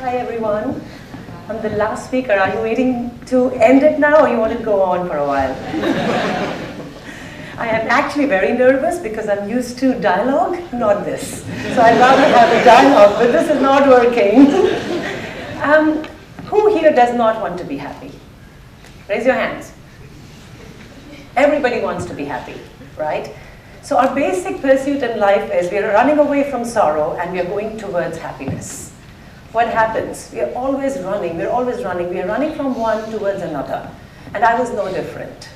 Hi everyone. I'm the last speaker. Are you waiting to end it now or you want to go on for a while? I am actually very nervous because I'm used to dialogue, not this. So I'd rather have a dialogue, but this is not working. Who here does not want to be happy? Raise your hands. Everybody wants to be happy, right? So our basic pursuit in life is we are running away from sorrow and we are going towards happiness. What happens? We are always running, we are always running. We are running from one towards another. And I was no different.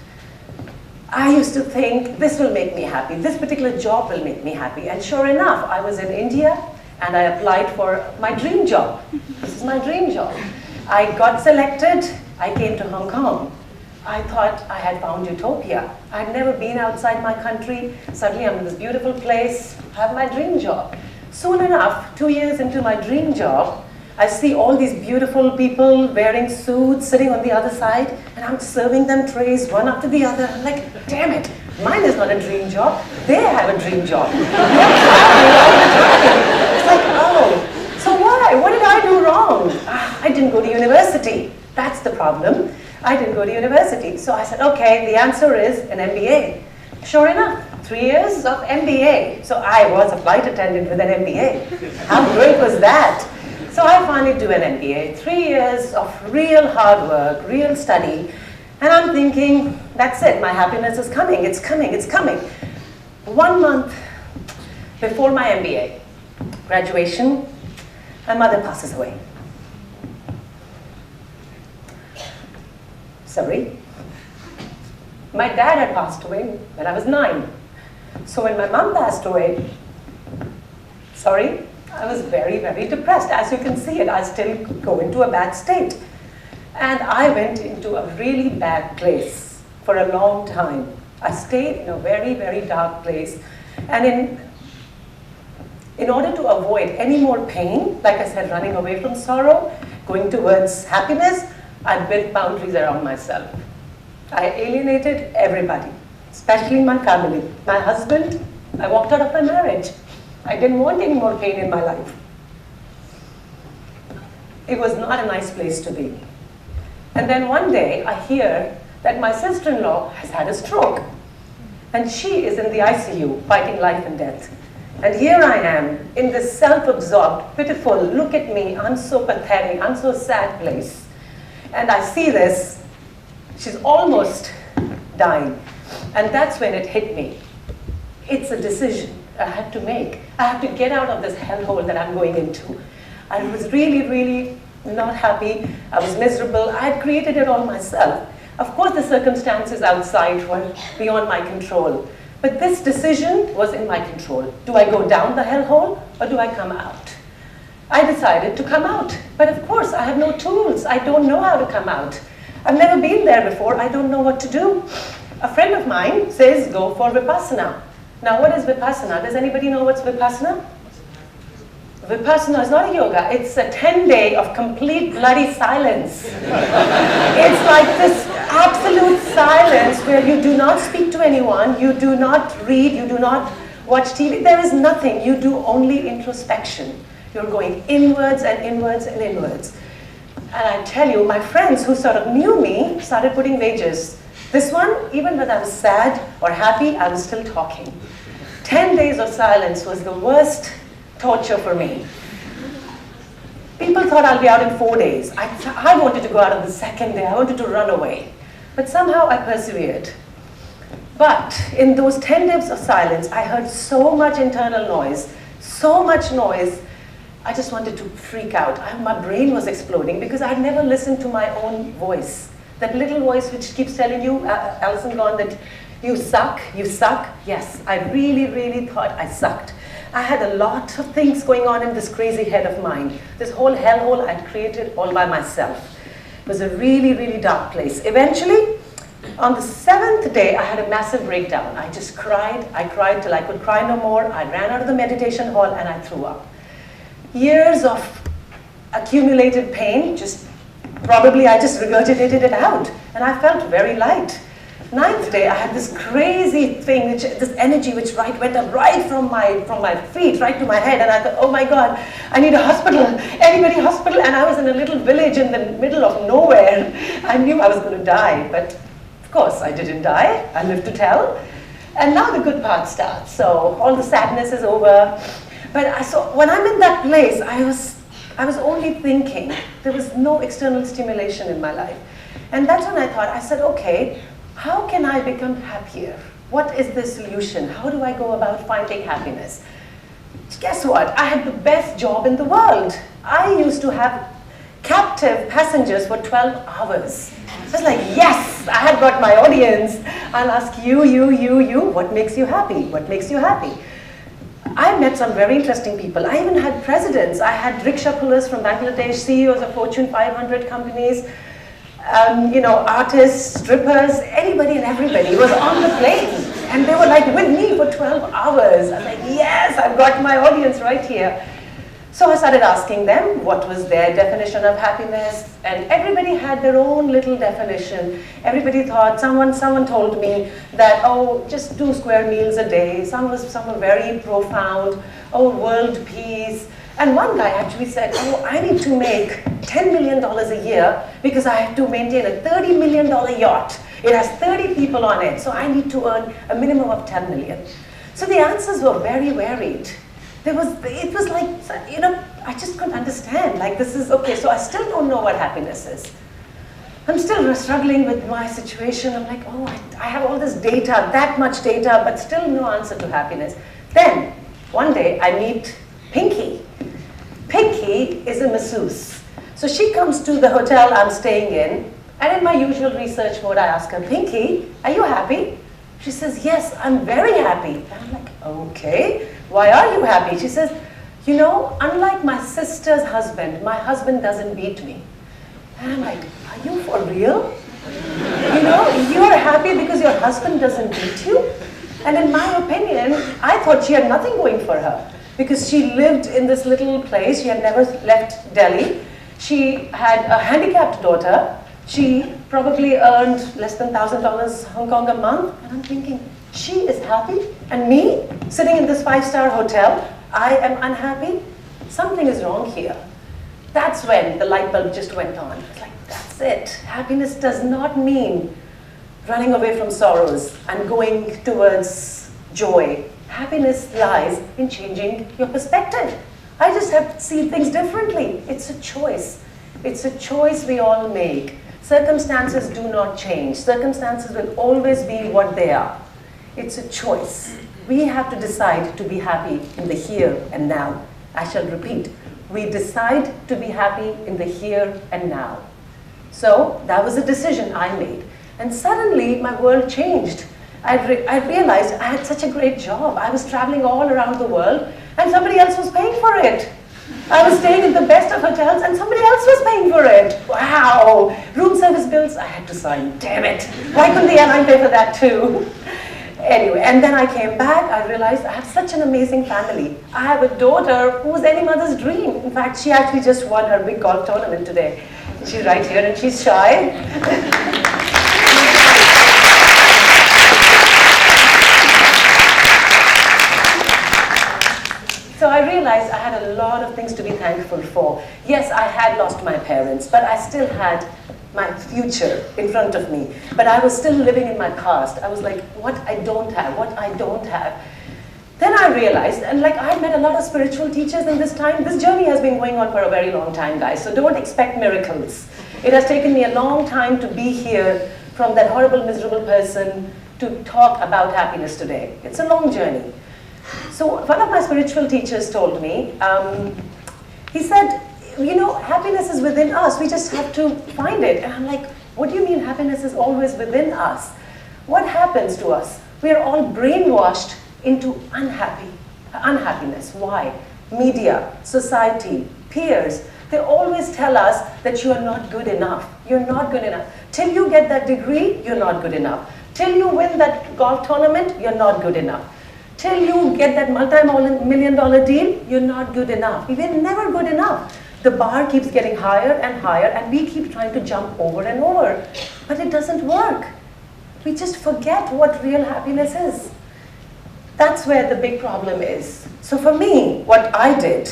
I used to think, this will make me happy. This particular job will make me happy. And sure enough, I was in India and I applied for my dream job. This is my dream job. I got selected. I came to Hong Kong. I thought I had found utopia. I'd never been outside my country. Suddenly I'm in this beautiful place, have my dream job. Soon enough, 2 years into my dream job, I see all these beautiful people wearing suits, sitting on the other side, and I'm serving them trays one after the other. I'm like, damn it, mine is not a dream job. They have a dream job. It's like, oh, so why? What did I do wrong? I didn't go to university. That's the problem. I didn't go to university. So I said, okay, the answer is an MBA. Sure enough, 3 years of MBA. So I was a flight attendant with an MBA. How great was that? So I finally do an MBA. 3 years of real hard work, real study. And I'm thinking, that's it, my happiness is coming, it's coming, it's coming. 1 month before my MBA graduation, my mother passes away. Sorry. My dad had passed away when I was 9. So when my mom passed away, sorry, I was very, very depressed. As you can see it, I still go into a bad state. And I went into a really bad place for a long time. I stayed in a very, very dark place. And in order to avoid any more pain, like I said, running away from sorrow, going towards happiness, I built boundaries around myself. I alienated everybody, especially my family. My husband, I walked out of my marriage. I didn't want any more pain in my life. It was not a nice place to be. And then one day, I hear that my sister-in-law has had a stroke. And she is in the ICU, fighting life and death. And here I am, in this self-absorbed, pitiful, look at me, I'm so pathetic, I'm so sad place. And I see this, she's almost dying. And that's when it hit me. It's a decision I had to make. I have to get out of this hellhole that I'm going into. I was really, really not happy. I was miserable. I had created it all myself. Of course, the circumstances outside were beyond my control. But this decision was in my control. Do I go down the hellhole or do I come out? I decided to come out. But of course, I have no tools. I don't know how to come out. I've never been there before. I don't know what to do. A friend of mine says, go for Vipassana. Now, what is Vipassana? Does anybody know what's Vipassana? Vipassana is not a yoga. It's a 10-day of complete bloody silence. It's like this absolute silence where you do not speak to anyone, you do not read, you do not watch TV. There is nothing. You do only introspection. You're going inwards and inwards and inwards. And I tell you, my friends who sort of knew me started putting wagers. This one, even when I was sad or happy, I was still talking. 10 days of silence was the worst torture for me. People thought I'll be out in 4 days. I wanted to go out on the second day. I wanted to run away. But somehow I persevered. But in those 10 days of silence, I heard so much internal noise, so much noise, I just wanted to freak out. My brain was exploding because I'd never listened to my own voice. That little voice which keeps telling you, Alison Gone, that you suck, you suck. Yes, I really, really thought I sucked. I had a lot of things going on in this crazy head of mine. This whole hellhole I'd created all by myself. It was a really, really dark place. Eventually, on the 7th day, I had a massive breakdown. I just cried. I cried till I could cry no more. I ran out of the meditation hall and I threw up. Years of accumulated pain, probably I just regurgitated it out. And I felt very light. Ninth day, I had this crazy thing, this energy which went up right from my feet, right to my head, and I thought, oh my God, I need a hospital, anybody hospital, and I was in a little village in the middle of nowhere. I knew I was going to die, but of course I didn't die, I lived to tell. And now the good part starts, so all the sadness is over. But when I'm in that place, I was only thinking, there was no external stimulation in my life. And that's when I said, okay, how can I become happier? What is the solution? How do I go about finding happiness? Guess what? I had the best job in the world. I used to have captive passengers for 12 hours. I was like, yes, I have got my audience. I'll ask you, what makes you happy? What makes you happy? I met some very interesting people. I even had presidents. I had rickshaw pullers from Bangladesh, CEOs of Fortune 500 companies, artists, strippers, anybody and everybody was on the plane. And they were like with me for 12 hours. I was like, yes, I've got my audience right here. So I started asking them what was their definition of happiness, and everybody had their own little definition. Everybody thought, someone told me that, oh, just 2 square meals a day. Some were very profound, oh, world peace. And one guy actually said, oh, I need to make $10 million a year because I have to maintain a $30 million yacht. It has 30 people on it, so I need to earn a minimum of 10 million. So the answers were very varied. It was like, I just couldn't understand, like this is, okay, so I still don't know what happiness is. I'm still struggling with my situation. I'm like, oh, I have all this data, that much data, but still no answer to happiness. Then, one day, I meet Pinky. Pinky is a masseuse. So she comes to the hotel I'm staying in, and in my usual research mode, I ask her, Pinky, are you happy? She says, yes, I'm very happy. And I'm like, okay, why are you happy? She says, unlike my sister's husband, my husband doesn't beat me. And I'm like, are you for real? You're happy because your husband doesn't beat you? And in my opinion, I thought she had nothing going for her because she lived in this little place. She had never left Delhi. She had a handicapped daughter. She probably earned less than $1,000 Hong Kong a month. And I'm thinking, she is happy? And me, sitting in this 5-star hotel, I am unhappy? Something is wrong here. That's when the light bulb just went on. It's like, that's it. Happiness does not mean running away from sorrows and going towards joy. Happiness lies in changing your perspective. I just have to see things differently. It's a choice. It's a choice we all make. Circumstances do not change. Circumstances will always be what they are. It's a choice. We have to decide to be happy in the here and now. I shall repeat. We decide to be happy in the here and now. So that was a decision I made. And suddenly my world changed. I realized I had such a great job. I was traveling all around the world and somebody else was paying for it. I was staying in the best of hotels and somebody else was paying for it. Wow. Room service bills, I had to sign. Damn it. Why couldn't the airline pay for that too? Anyway, and then I came back, I realized I have such an amazing family. I have a daughter who's any mother's dream. In fact, she actually just won her big golf tournament today. She's right here and she's shy. So I realized I had a lot of things to be thankful for. Yes, I had lost my parents, but I still had my future in front of me. But I was still living in my past. I was like, what I don't have, what I don't have. Then I realized, and like I met a lot of spiritual teachers in this time. This journey has been going on for a very long time, guys, so don't expect miracles. It has taken me a long time to be here from that horrible, miserable person to talk about happiness today. It's a long journey. So one of my spiritual teachers told me, he said, happiness is within us. We just have to find it. And I'm like, what do you mean happiness is always within us? What happens to us? We are all brainwashed into unhappiness. Why? Media, society, peers, they always tell us that you are not good enough. You're not good enough. Till you get that degree, you're not good enough. Till you win that golf tournament, you're not good enough. Till you get that multi-million-dollar deal, you're not good enough. We're never good enough. The bar keeps getting higher and higher, and we keep trying to jump over and over. But it doesn't work. we just forget what real happiness is. That's where the big problem is. So for me, what I did,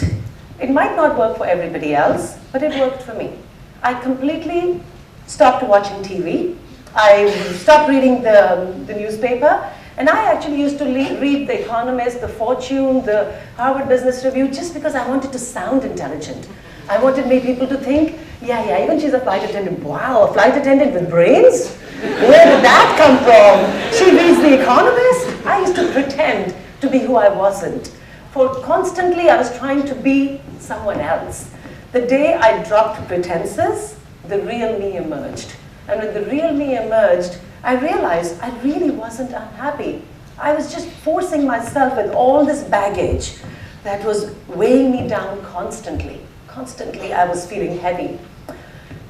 it might not work for everybody else, but it worked for me. I completely stopped watching TV. I stopped reading the newspaper. And I actually used to read The Economist, The Fortune, the Harvard Business Review, just because I wanted to sound intelligent. I wanted people to think, yeah, even she's a flight attendant. Wow, a flight attendant with brains? Where did that come from? She reads The Economist? I used to pretend to be who I wasn't. For constantly, I was trying to be someone else. The day I dropped pretenses, the real me emerged. And when the real me emerged, I realized I really wasn't unhappy. I was just forcing myself with all this baggage that was weighing me down constantly. Constantly, I was feeling heavy.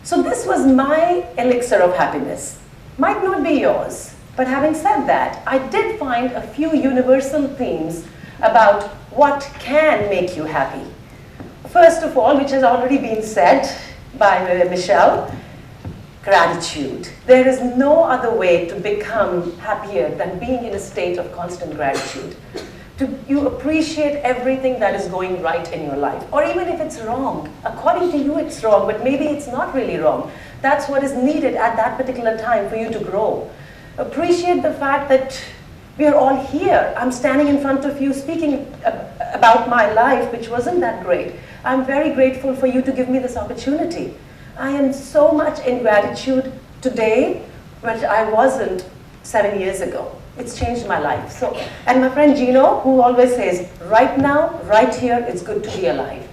So this was my elixir of happiness. Might not be yours, but having said that, I did find a few universal themes about what can make you happy. First of all, which has already been said by Michelle, gratitude. There is no other way to become happier than being in a state of constant gratitude. You appreciate everything that is going right in your life. Or even if it's wrong, according to you it's wrong, but maybe it's not really wrong. That's what is needed at that particular time for you to grow. Appreciate the fact that we are all here. I'm standing in front of you speaking about my life, which wasn't that great. I'm very grateful for you to give me this opportunity. I am so much in gratitude today, which I wasn't 7 years ago. It's changed my life. So, and my friend Gino, who always says, right now, right here, it's good to be alive.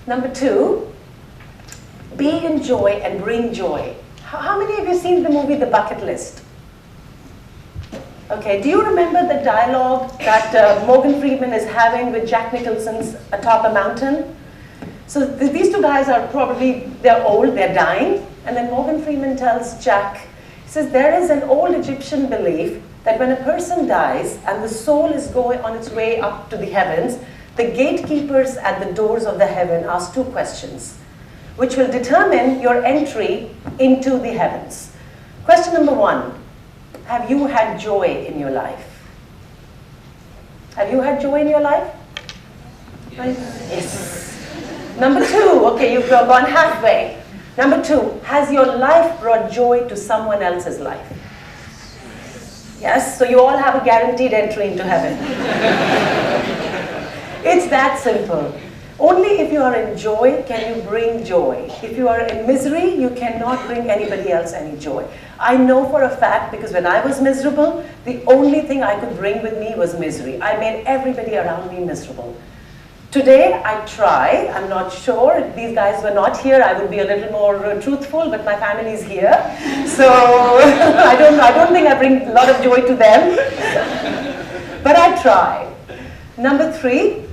Number 2, be in joy and bring joy. How many of you seen the movie The Bucket List? Okay, do you remember the dialogue that Morgan Freeman is having with Jack Nicholson's atop a mountain? So these two guys are probably, they're old, they're dying, and then Morgan Freeman tells Jack, he says, there is an old Egyptian belief that when a person dies and the soul is going on its way up to the heavens, the gatekeepers at the doors of the heaven ask 2 questions, which will determine your entry into the heavens. Question number 1, have you had joy in your life? Have you had joy in your life? Yes. Number 2, okay, you've gone halfway. Number 2, has your life brought joy to someone else's life? Yes, so you all have a guaranteed entry into heaven. It's that simple. Only if you are in joy can you bring joy. If you are in misery, you cannot bring anybody else any joy. I know for a fact, because when I was miserable, the only thing I could bring with me was misery. I made everybody around me miserable. Today, I try. I'm not sure. If these guys were not here, I would be a little more truthful, but my family is here. So I don't think I bring a lot of joy to them. But I try. Number 3,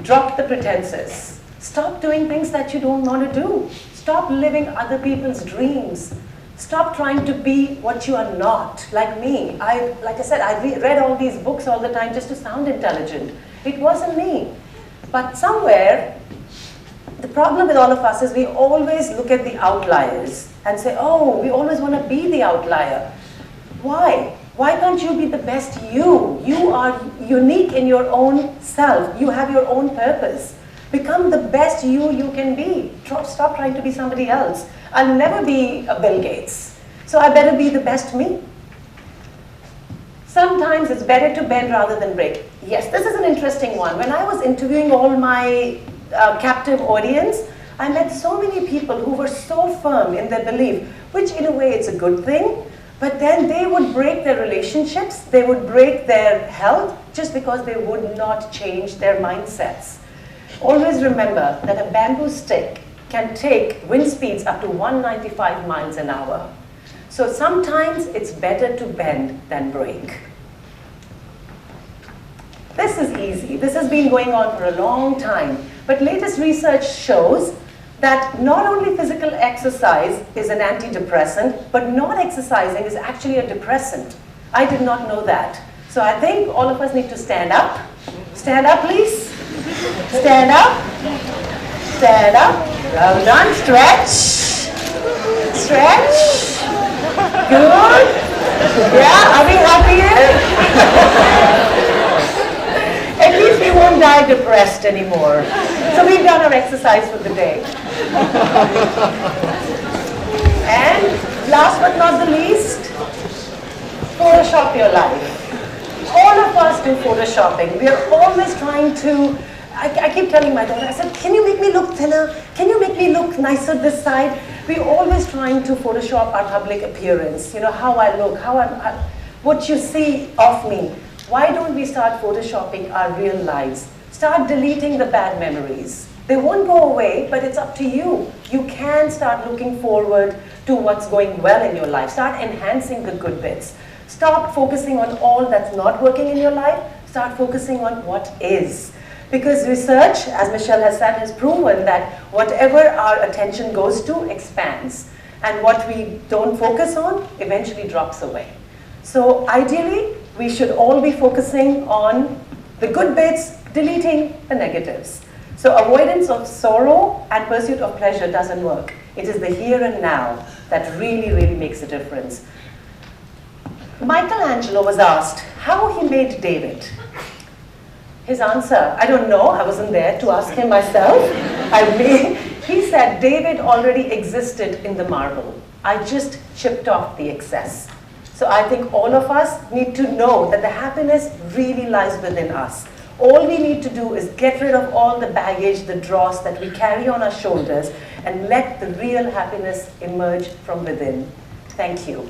drop the pretenses. Stop doing things that you don't want to do. Stop living other people's dreams. Stop trying to be what you are not, like me. Like I said, I read all these books all the time just to sound intelligent. It wasn't me. But somewhere, the problem with all of us is we always look at the outliers and say, oh, we always want to be the outlier. Why? Why can't you be the best you? You are unique in your own self. You have your own purpose. Become the best you can be. Stop trying to be somebody else. I'll never be a Bill Gates, so I better be the best me. Sometimes it's better to bend rather than break. Yes, this is an interesting one. When I was interviewing all my captive audience, I met so many people who were so firm in their belief, which in a way it's a good thing, but then they would break their relationships, they would break their health just because they would not change their mindsets. Always remember that a bamboo stick can take wind speeds up to 195 miles an hour. So sometimes it's better to bend than break. This is easy. This has been going on for a long time. But latest research shows that not only physical exercise is an antidepressant, but not exercising is actually a depressant. I did not know that. So I think all of us need to stand up. Stand up, please. Stand up. Stand up. Well done. Stretch. Stretch. Good. Yeah, are we happy here? At least we won't die depressed anymore. So we've done our exercise for the day. And last but not the least, Photoshop your life. All of us do Photoshopping. We are always trying to, I keep telling my daughter, I said, can you make me look thinner? Can you make me look nicer this side? We're always trying to Photoshop our public appearance. You know, how I look, what you see of me. Why don't we start Photoshopping our real lives? Start deleting the bad memories. They won't go away, but it's up to you. You can start looking forward to what's going well in your life. Start enhancing the good bits. Stop focusing on all that's not working in your life. Start focusing on what is. Because research, as Michelle has said, has proven that whatever our attention goes to expands. And what we don't focus on eventually drops away. So ideally, we should all be focusing on the good bits, deleting the negatives. So avoidance of sorrow and pursuit of pleasure doesn't work. It is the here and now that really, really makes a difference. Michelangelo was asked how he made David. His answer, I don't know, I wasn't there to ask him myself. He said, David already existed in the marble. I just chipped off the excess. So I think all of us need to know that the happiness really lies within us. All we need to do is get rid of all the baggage, the dross that we carry on our shoulders, and let the real happiness emerge from within. Thank you.